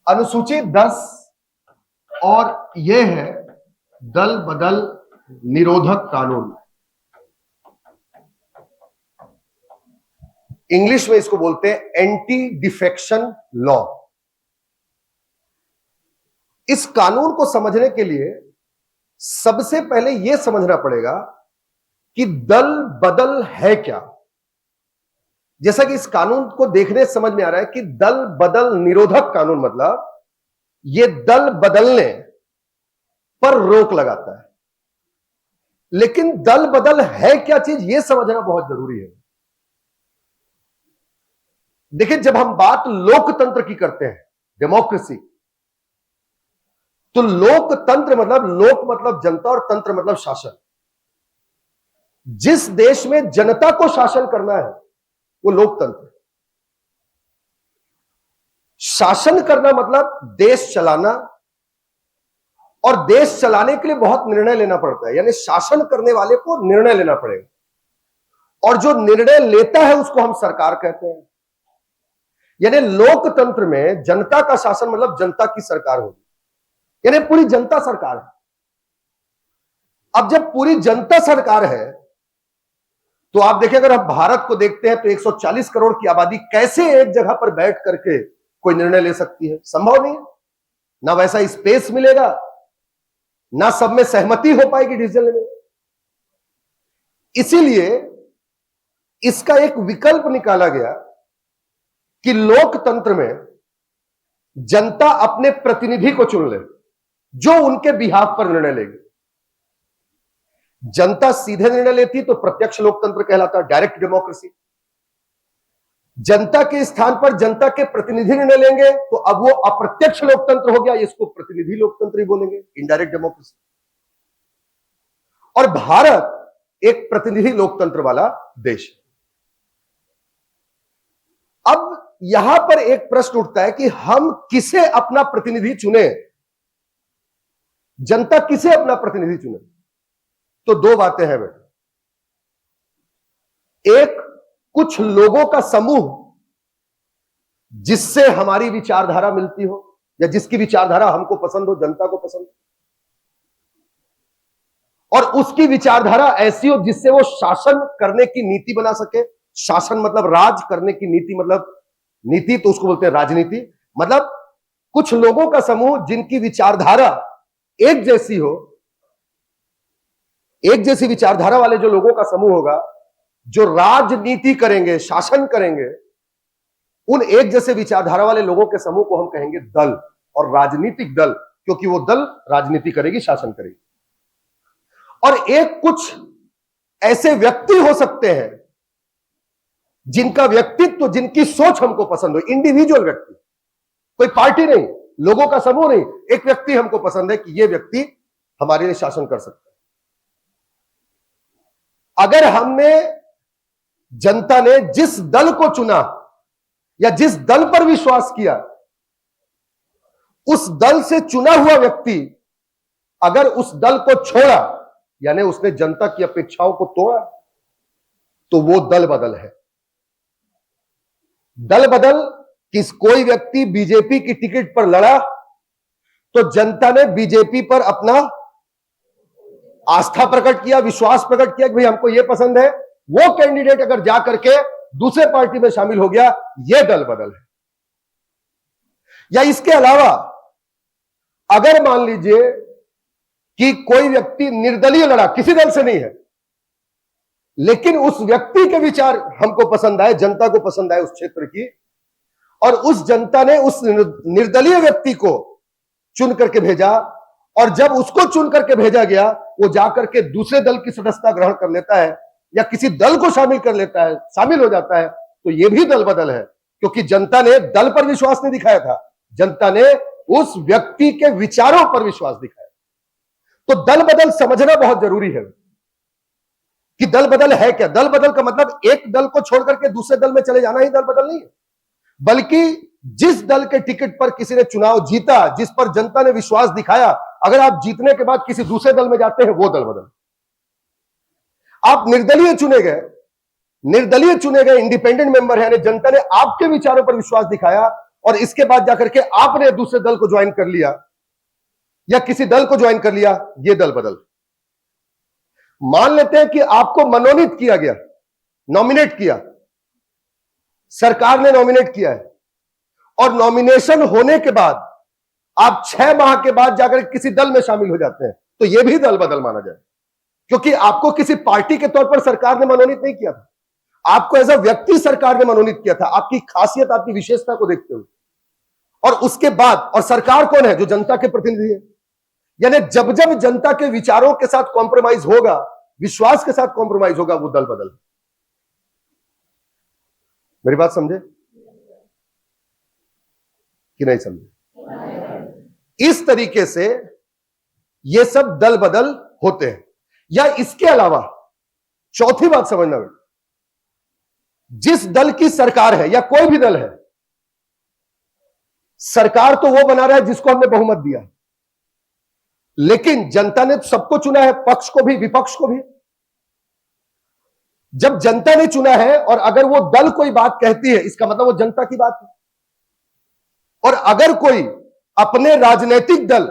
अनुसूची 10 और यह है दल बदल निरोधक कानून। इंग्लिश में इसको बोलते हैं एंटी डिफेक्शन लॉ। इस कानून को समझने के लिए सबसे पहले यह समझना पड़ेगा कि दल बदल है क्या। जैसा कि इस कानून को देखने से समझ में आ रहा है कि दल बदल निरोधक कानून मतलब यह दल बदलने पर रोक लगाता है। लेकिन दल बदल है क्या चीज, यह समझना बहुत जरूरी है। देखिए, जब हम बात लोकतंत्र की करते हैं, डेमोक्रेसी, तो लोकतंत्र मतलब लोक मतलब जनता और तंत्र मतलब शासन। जिस देश में जनता को शासन करना है वो लोकतंत्र। शासन करना मतलब देश चलाना, और देश चलाने के लिए बहुत निर्णय लेना पड़ता है, यानी शासन करने वाले को निर्णय लेना पड़ेगा, और जो निर्णय लेता है उसको हम सरकार कहते हैं। यानी लोकतंत्र में जनता का शासन मतलब जनता की सरकार होगी, यानी पूरी जनता सरकार है। अब जब पूरी जनता सरकार है तो आप देखिए, अगर आप भारत को देखते हैं तो 140 करोड़ की आबादी कैसे एक जगह पर बैठ करके कोई निर्णय ले सकती है? संभव नहीं है। ना वैसा स्पेस मिलेगा, ना सब में सहमति हो पाएगी डिसीजन लेने। इसीलिए इसका एक विकल्प निकाला गया कि लोकतंत्र में जनता अपने प्रतिनिधि को चुन ले जो उनके बिहाफ पर निर्णय लेगी। जनता सीधे निर्णय लेती तो प्रत्यक्ष लोकतंत्र कहलाता, डायरेक्ट डेमोक्रेसी। जनता के स्थान पर जनता के प्रतिनिधि निर्णय लेंगे तो अब वो अप्रत्यक्ष लोकतंत्र हो गया, इसको प्रतिनिधि लोकतंत्र ही बोलेंगे, इनडायरेक्ट डेमोक्रेसी। और भारत एक प्रतिनिधि लोकतंत्र वाला देश है। अब यहां पर एक प्रश्न उठता है कि हम किसे अपना प्रतिनिधि चुने, जनता किसे अपना प्रतिनिधि चुने? तो दो बातें हैं बेटा। एक, कुछ लोगों का समूह जिससे हमारी विचारधारा मिलती हो या जिसकी विचारधारा हमको पसंद हो, जनता को पसंद हो, और उसकी विचारधारा ऐसी हो जिससे वो शासन करने की नीति बना सके। शासन मतलब राज करने की नीति, मतलब नीति तो उसको बोलते हैं राजनीति। मतलब कुछ लोगों का समूह जिनकी विचारधारा एक जैसी हो, एक जैसी विचारधारा वाले जो लोगों का समूह होगा जो राजनीति करेंगे, शासन करेंगे, उन एक जैसे विचारधारा वाले लोगों के समूह को हम कहेंगे दल, और राजनीतिक दल, क्योंकि वो दल राजनीति करेगी, शासन करेगी। और एक कुछ ऐसे व्यक्ति हो सकते हैं जिनका व्यक्तित्व, जिनकी सोच हमको पसंद हो, इंडिविजुअल व्यक्ति, कोई पार्टी नहीं, लोगों का समूह नहीं, एक व्यक्ति हमको पसंद है कि ये व्यक्ति हमारे लिए शासन कर सकता है। अगर हमने, जनता ने जिस दल को चुना या जिस दल पर विश्वास किया, उस दल से चुना हुआ व्यक्ति अगर उस दल को छोड़ा, यानी उसने जनता की अपेक्षाओं को तोड़ा, तो वो दल बदल है। दल बदल, कोई व्यक्ति बीजेपी की टिकट पर लड़ा तो जनता ने बीजेपी पर अपना आस्था प्रकट किया, विश्वास प्रकट किया कि भाई हमको यह पसंद है। वो कैंडिडेट अगर जा करके दूसरे पार्टी में शामिल हो गया, यह दल बदल है। या इसके अलावा अगर मान लीजिए कि कोई व्यक्ति निर्दलीय लड़ा, किसी दल से नहीं है, लेकिन उस व्यक्ति के विचार हमको पसंद आए, जनता को पसंद आए उस क्षेत्र की, और उस जनता ने उस निर्दलीय व्यक्ति को चुन करके भेजा, और जब उसको चुन करके भेजा गया वो जाकर के दूसरे दल की सदस्यता ग्रहण कर लेता है या किसी दल को शामिल कर लेता है, शामिल हो जाता है, तो यह भी दल बदल है, क्योंकि जनता ने दल पर विश्वास नहीं दिखाया था, जनता ने उस व्यक्ति के विचारों पर विश्वास दिखाया। तो दल बदल समझना बहुत जरूरी है कि दल बदल है क्या। दल बदल का मतलब एक दल को छोड़ करके दूसरे दल में चले जाना ही दल बदल नहीं है, बल्कि जिस दल के टिकट पर किसी ने चुनाव जीता, जिस पर जनता ने विश्वास दिखाया, अगर आप जीतने के बाद किसी दूसरे दल में जाते हैं, वो दल बदल। आप निर्दलीय चुने गए इंडिपेंडेंट मेंबर है, जनता ने आपके विचारों पर विश्वास दिखाया, और इसके बाद जाकर के आपने दूसरे दल को ज्वाइन कर लिया या किसी दल को ज्वाइन कर लिया, यह दल बदल। मान लेते हैं कि आपको मनोनीत किया गया, नॉमिनेट किया, सरकार ने नॉमिनेट किया है और नॉमिनेशन होने के बाद आप 6 माह के बाद जाकर किसी दल में शामिल हो जाते हैं, तो यह भी दल बदल माना जाए, क्योंकि आपको किसी पार्टी के तौर पर सरकार ने मनोनीत नहीं किया था, आपको एज अ व्यक्ति सरकार ने मनोनीत किया था, आपकी खासियत, आपकी विशेषता को देखते हुए। और उसके बाद, और सरकार कौन है? जो जनता के प्रतिनिधि है। यानी जब जब जनता के विचारों के साथ कॉम्प्रोमाइज होगा, विश्वास के साथ कॉम्प्रोमाइज होगा, वो दल बदल। मेरी बात समझे कि नहीं समझे? इस तरीके से ये सब दल बदल होते हैं। या इसके अलावा चौथी बात समझना बेटा, जिस दल की सरकार है या कोई भी दल है, सरकार तो वो बना रहा है जिसको हमने बहुमत दिया, लेकिन जनता ने सबको चुना है, पक्ष को भी विपक्ष को भी। जब जनता ने चुना है और अगर वो दल कोई बात कहती है, इसका मतलब वो जनता की बात है। और अगर कोई अपने राजनीतिक दल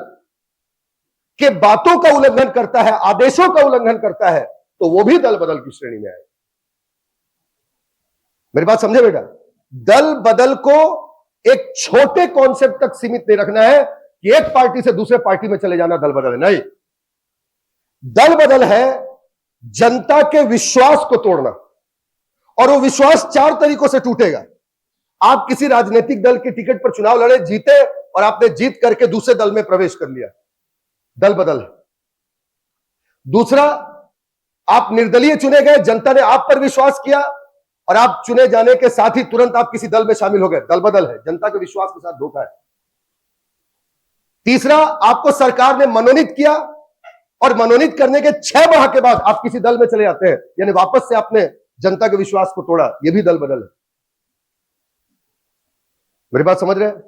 के बातों का उल्लंघन करता है, आदेशों का उल्लंघन करता है, तो वो भी दल बदल की श्रेणी में आए। मेरी बात समझे बेटा? दल बदल को एक छोटे कॉन्सेप्ट तक सीमित नहीं रखना है कि एक पार्टी से दूसरे पार्टी में चले जाना दल बदल है। नहीं, दल बदल है जनता के विश्वास को तोड़ना, और वो विश्वास 4 तरीकों से टूटेगा। आप किसी राजनीतिक दल के टिकट पर चुनाव लड़े, जीते, और आपने जीत करके दूसरे दल में प्रवेश कर लिया, दल बदल है। दूसरा, आप निर्दलीय चुने गए, जनता ने आप पर विश्वास किया और आप चुने जाने के साथ ही तुरंत आप किसी दल में शामिल हो गए, दल बदल है, जनता के विश्वास के साथ धोखा है। तीसरा, आपको सरकार ने मनोनीत किया और मनोनीत करने के 6 माह के बाद आप किसी दल में चले जाते हैं, यानी वापस से आपने जनता के विश्वास को तोड़ा, यह भी दल बदल है। मेरी बात समझ रहे हैं?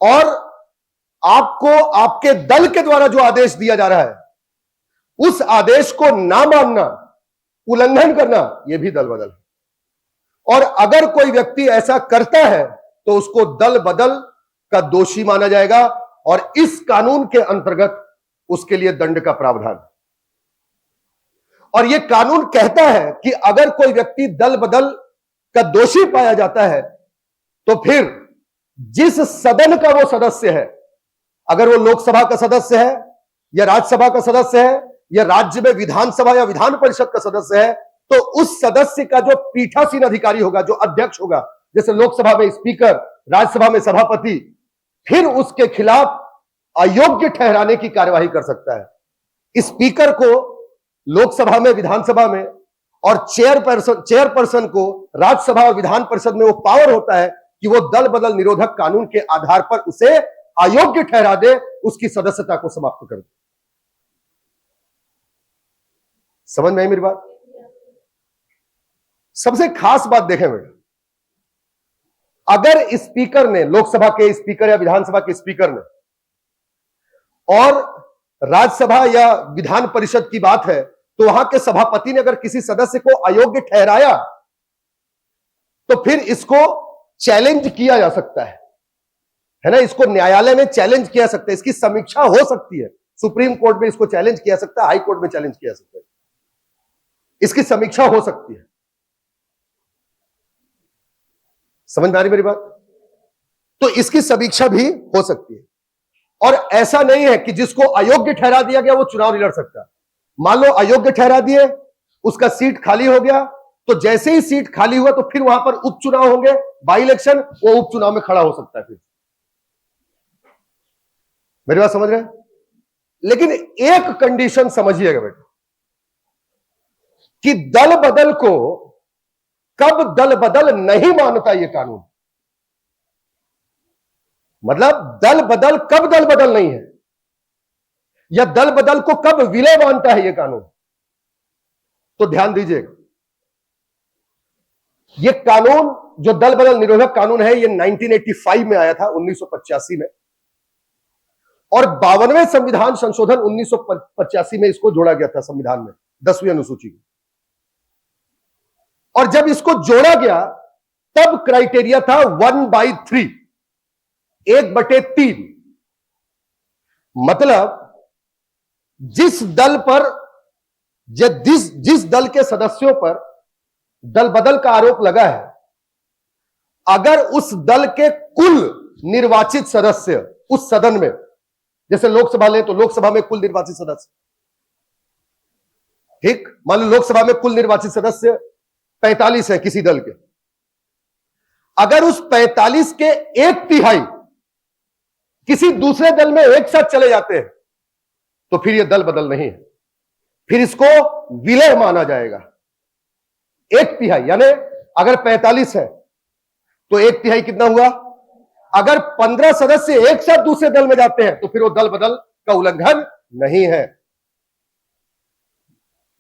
और आपको आपके दल के द्वारा जो आदेश दिया जा रहा है, उस आदेश को ना मानना, उल्लंघन करना, यह भी दल बदल है। और अगर कोई व्यक्ति ऐसा करता है तो उसको दल बदल का दोषी माना जाएगा, और इस कानून के अंतर्गत उसके लिए दंड का प्रावधान। और यह कानून कहता है कि अगर कोई व्यक्ति दल बदल का दोषी पाया जाता है, तो फिर जिस सदन का वो सदस्य है, अगर वो लोकसभा का सदस्य है या राज्यसभा का सदस्य है या राज्य में विधानसभा या विधान परिषद का सदस्य है, तो उस सदस्य का जो पीठासीन अधिकारी होगा, जो अध्यक्ष होगा, जैसे लोकसभा में स्पीकर, राज्यसभा में सभापति, फिर उसके खिलाफ अयोग्य ठहराने की कार्यवाही कर सकता है। स्पीकर को लोकसभा में, विधानसभा में, और चेयरपर्सन को राज्यसभा और विधान परिषद में वो पावर होता है कि वो दल बदल निरोधक कानून के आधार पर उसे अयोग्य ठहरा दे, उसकी सदस्यता को समाप्त कर दे। समझ में आई मेरी बात? सबसे खास बात देखें बेटा, अगर स्पीकर ने, लोकसभा के स्पीकर या विधानसभा के स्पीकर ने, और राज्यसभा या विधान परिषद की बात है तो वहां के सभापति ने अगर किसी सदस्य को अयोग्य ठहराया, तो फिर इसको चैलेंज किया जा सकता है ना? इसको न्यायालय में चैलेंज किया सकता है, इसकी समीक्षा हो सकती है, सुप्रीम कोर्ट में इसको चैलेंज किया सकता है, हाई कोर्ट में चैलेंज किया सकता है, इसकी समीक्षा हो सकती है। समझ में आ रही मेरी बात? तो इसकी समीक्षा भी हो सकती है। और ऐसा नहीं है कि जिसको अयोग्य ठहरा दिया गया वो चुनाव नहीं लड़ सकता। मान लो अयोग्य ठहरा दिए, उसका सीट खाली हो गया, तो जैसे ही सीट खाली हुआ तो फिर वहां पर उपचुनाव होंगे, बाई इलेक्शन, वो उपचुनाव में खड़ा हो सकता है। फिर मेरी बात समझ रहे हैं? लेकिन एक कंडीशन समझिएगा बेटा, कि दल बदल को कब दल बदल नहीं मानता यह कानून, मतलब दल बदल कब दल बदल नहीं है, या दल बदल को कब विलय मानता है यह कानून। तो ध्यान दीजिएगा, यह कानून जो दल बदल निरोधक कानून है, यह 1985 में आया था, 1985 में, और 52वें संविधान संशोधन 1985 में इसको जोड़ा गया था संविधान में, 10वीं अनुसूची में। और जब इसको जोड़ा गया तब क्राइटेरिया था 1/3, 1/3, मतलब जिस दल पर जिस दल के सदस्यों पर दल बदल का आरोप लगा है, अगर उस दल के कुल निर्वाचित सदस्य उस सदन में, जैसे लोकसभा ले तो लोकसभा में कुल निर्वाचित सदस्य, ठीक, मान लो लोकसभा में कुल निर्वाचित सदस्य 45 है किसी दल के, अगर उस 45 के 1/3 किसी दूसरे दल में एक साथ चले जाते हैं तो फिर यह दल बदल नहीं है, फिर इसको विलय माना जाएगा। 1/3 यानी अगर 45 है तो 1/3 कितना हुआ? अगर 15 सदस्य एक साथ दूसरे दल में जाते हैं तो फिर वो दल बदल का उल्लंघन नहीं है,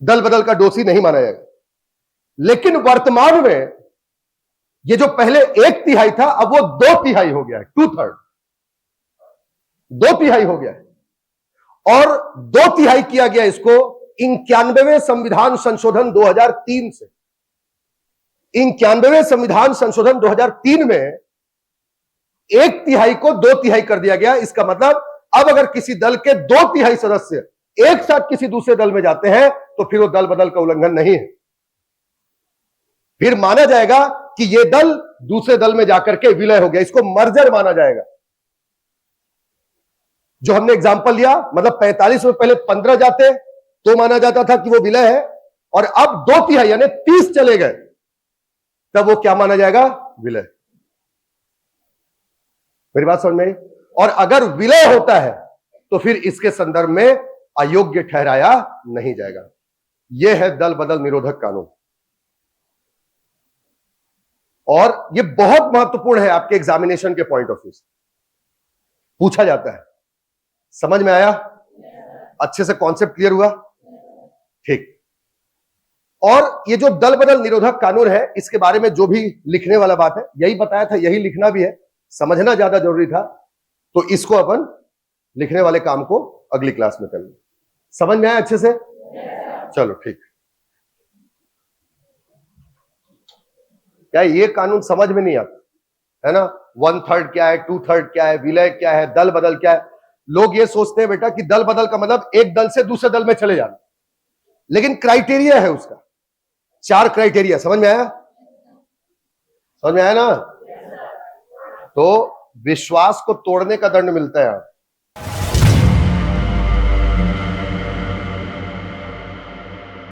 दल बदल का दोषी नहीं माना जाएगा। लेकिन वर्तमान में ये जो पहले 1/3 था अब वो 2/3 हो गया है, 2/3, 2/3 हो गया है, और 2/3 किया गया इसको 91वें संविधान संशोधन 2003 से। 91वें संविधान संशोधन 2003 में 1/3 को 2/3 कर दिया गया। इसका मतलब अब अगर किसी दल के 2/3 सदस्य एक साथ किसी दूसरे दल में जाते हैं तो फिर वो दल बदल का उल्लंघन नहीं है, फिर माना जाएगा कि यह दल दूसरे दल में जाकर के विलय हो गया, इसको मर्जर माना जाएगा। जो हमने एग्जांपल लिया, मतलब 45 में पहले 15 जाते तो माना जाता था कि वो विलय है, और अब 2/3 यानी 30 चले गए तब वो क्या माना जाएगा? विलय। मेरी बात समझ में आई? और अगर विलय होता है तो फिर इसके संदर्भ में अयोग्य ठहराया नहीं जाएगा। यह है दल बदल निरोधक कानून, और यह बहुत महत्वपूर्ण है आपके एग्जामिनेशन के पॉइंट ऑफ व्यू से, पूछा जाता है। समझ में आया? अच्छे से कॉन्सेप्ट क्लियर हुआ? ठीक। और ये जो दल बदल निरोधक कानून है, इसके बारे में जो भी लिखने वाला बात है, यही बताया था, यही लिखना भी है, समझना ज्यादा जरूरी था, तो इसको अपन लिखने वाले काम को अगली क्लास में करेंगे। समझ में आया अच्छे से? चलो ठीक। क्या ये कानून समझ में नहीं आता है ना? 1/3 क्या है, 2/3 क्या है, विलय क्या है, दल बदल क्या है। लोग ये सोचते हैं बेटा कि दल बदल का मतलब एक दल से दूसरे दल में चले जाना, लेकिन क्राइटेरिया है उसका, 4 क्राइटेरिया। समझ में आया? समझ में आया ना? तो विश्वास को तोड़ने का दंड मिलता है।